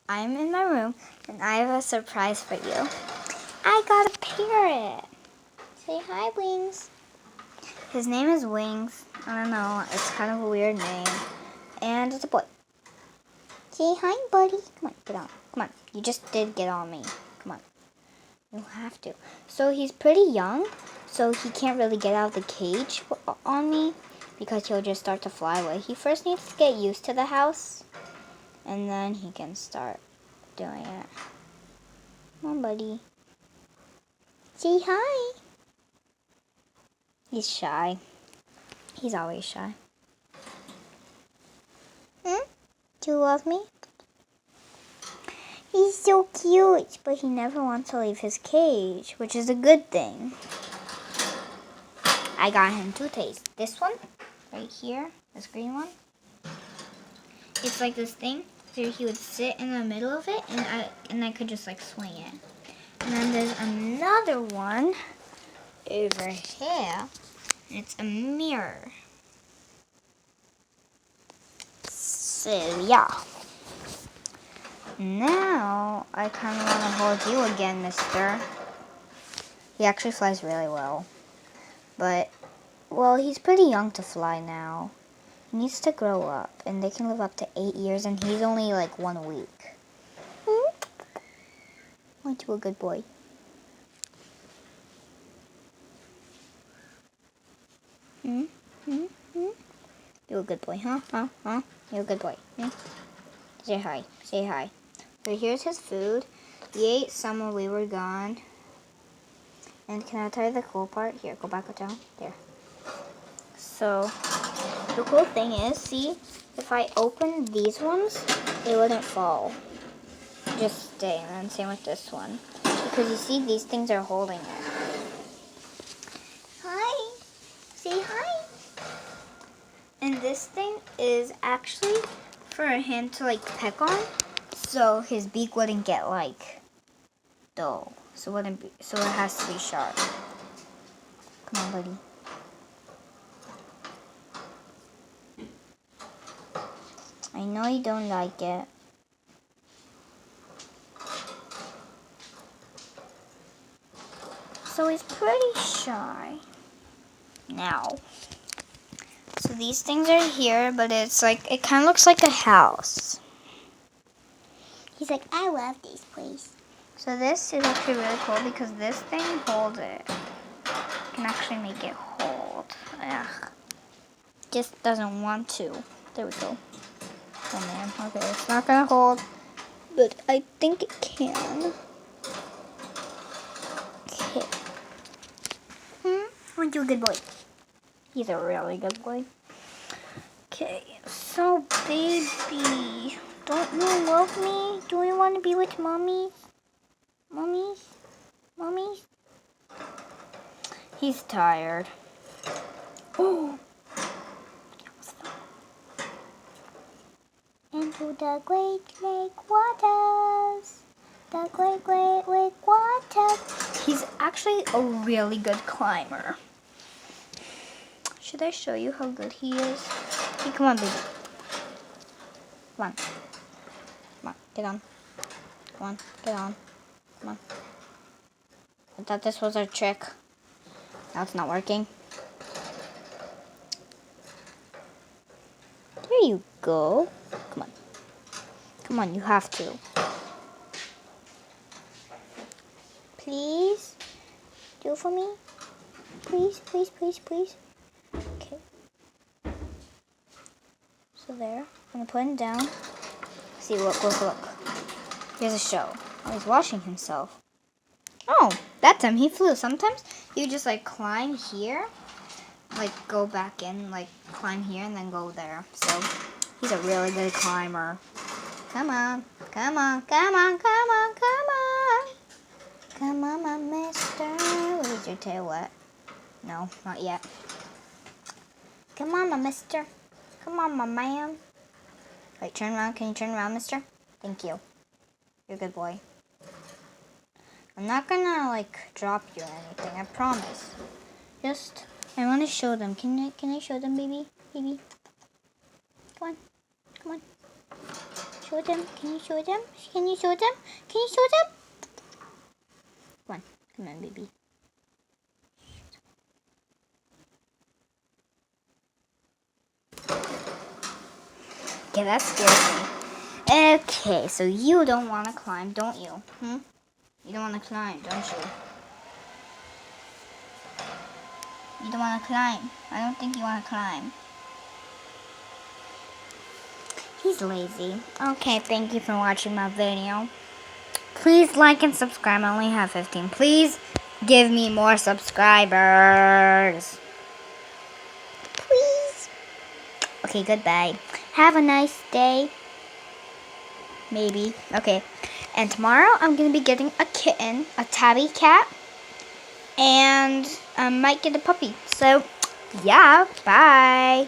I'm in my room and I have a surprise for you. I got a parrot. Say hi, Wings. His name is Wings. I don't know, it's kind of a weird name. And it's a boy. Say hi, buddy. Come on, get on. Come on, you just did get on me. Come on. You have to. So he's pretty young, so he can't really get out of the cage on me because he'll just start to fly away. He first needs to get used to the house, and then he can start doing it. Come on, buddy. Say hi. He's shy. He's always shy. Do you love me? He's so cute, but he never wants to leave his cage, which is a good thing. I got him toothpaste. This one, right here, this green one. It's like this thing, so he would sit in the middle of it, and I could just like swing it. And then there's another one over here, and it's a mirror. So yeah. Now, I kind of want to hold you again, mister. He actually flies really well. But, well, he's pretty young to fly now. He needs to grow up, and they can live up to 8 years, and he's only like 1 week. Aren't you a good boy? You're a good boy, huh? You're a good boy. Say hi. Say hi. So here's his food. He ate some when we were gone. And can I tell you the cool part? Here, go back down. There. So, the cool thing is, see, if I open these ones, they wouldn't fall. Just stay. And then same with this one. Because you see, these things are holding it. Hi. Say hi. And this thing is actually for him to like peck on, so his beak wouldn't get like dull. So it has to be sharp. Come on, buddy. I know you don't like it. So he's pretty shy. Now. So these things are here, but it's like, it kind of looks like a house. He's like, I love this place. So this is actually really cool because this thing holds it. You can actually make it hold. Ugh. Just doesn't want to. There we go. Oh man, okay, it's not gonna hold, but I think it can. Okay. Aren't you a good boy? He's a really good boy. Okay, so baby, don't you love me? Do you want to be with mommy? Mommy? He's tired. Oh! Into the Great Lake waters. The Great Lake waters. He's actually a really good climber. Should I show you how good he is? Hey, come on, baby. Come on, get on. Come on, get on. Come on. I thought this was our trick. Now it's not working. There you go. Come on. Come on, you have to. Please? Do it for me? Please, please, please, please. Okay. So there. I'm gonna put him down. See, look. Here's a show. Oh, he's washing himself. Oh, that's him. He flew. Sometimes you just like climb here, like go back in, like climb here and then go there. So he's a really good climber. Come on, come on, come on, come on, come on. Come on, my mister. Is your tail wet? No, not yet. Come on, my mister. Come on, my man. Wait, turn around. Can you turn around, mister? Thank you. You're a good boy. I'm not gonna like drop you or anything, I promise. Just, I want to show them. Can I show them, baby? Baby? Come on. show them? Can you show them? Can you show them? Can you show them? Come on, baby. Okay, that scares me. Okay, so you don't want to climb, don't you? You don't want to climb, don't you? You don't want to climb. I don't think you want to climb. He's lazy. Okay, thank you for watching my video. Please like and subscribe. I only have 15. Please give me more subscribers. Please. Okay, goodbye. Have a nice day. Maybe. Okay. And tomorrow I'm going to be getting a kitten, a tabby cat. And I might get a puppy. So, yeah, bye.